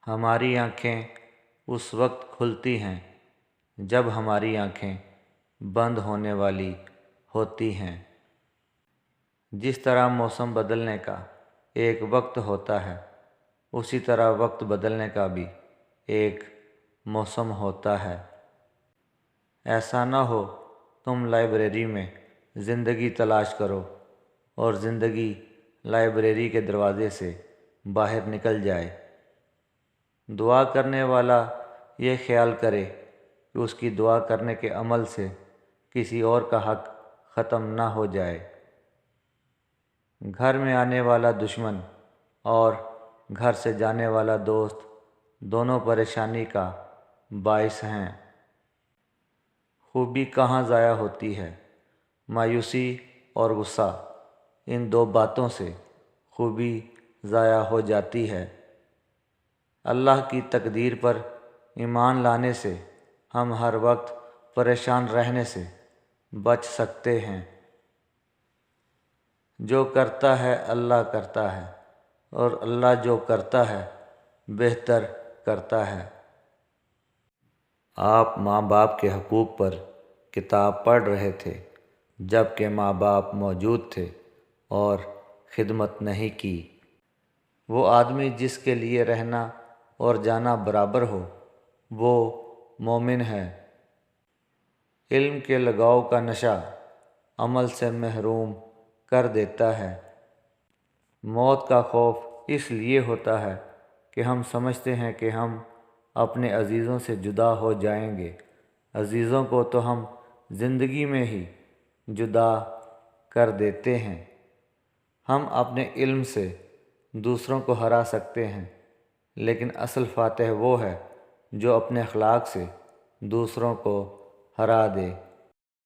ہماری آنکھیں اس وقت کھلتی ہیں جب ہماری آنکھیں بند ہونے والی ہوتی ہیں۔ جس طرح موسم بدلنے کا ایک وقت ہوتا ہے، اسی طرح وقت بدلنے کا بھی ایک موسم ہوتا ہے۔ ایسا نہ ہو تم لائبریری میں زندگی تلاش کرو اور زندگی لائبریری کے دروازے سے باہر نکل جائے۔ دعا کرنے والا یہ خیال کرے کہ اس کی دعا کرنے کے عمل سے کسی اور کا حق ختم نہ ہو جائے۔ گھر میں آنے والا دشمن اور گھر سے جانے والا دوست دونوں پریشانی کا باعث ہیں۔ خوبی کہاں ضائع ہوتی ہے؟ مایوسی اور غصہ، ان دو باتوں سے خوبی ضائع ہو جاتی ہے۔ اللہ کی تقدیر پر ایمان لانے سے ہم ہر وقت پریشان رہنے سے بچ سکتے ہیں۔ جو کرتا ہے اللہ کرتا ہے، اور اللہ جو کرتا ہے بہتر کرتا ہے۔ آپ ماں باپ کے حقوق پر کتاب پڑھ رہے تھے جب کہ ماں باپ موجود تھے اور خدمت نہیں کی۔ وہ آدمی جس کے لیے رہنا اور جانا برابر ہو، وہ مومن ہے۔ علم کے لگاؤ کا نشہ عمل سے محروم کر دیتا ہے۔ موت کا خوف اس لیے ہوتا ہے کہ ہم سمجھتے ہیں کہ ہم اپنے عزیزوں سے جدا ہو جائیں گے۔ عزیزوں کو تو ہم زندگی میں ہی جدا کر دیتے ہیں۔ ہم اپنے علم سے دوسروں کو ہرا سکتے ہیں، لیکن اصل فاتح وہ ہے جو اپنے اخلاق سے دوسروں کو ہرا دے۔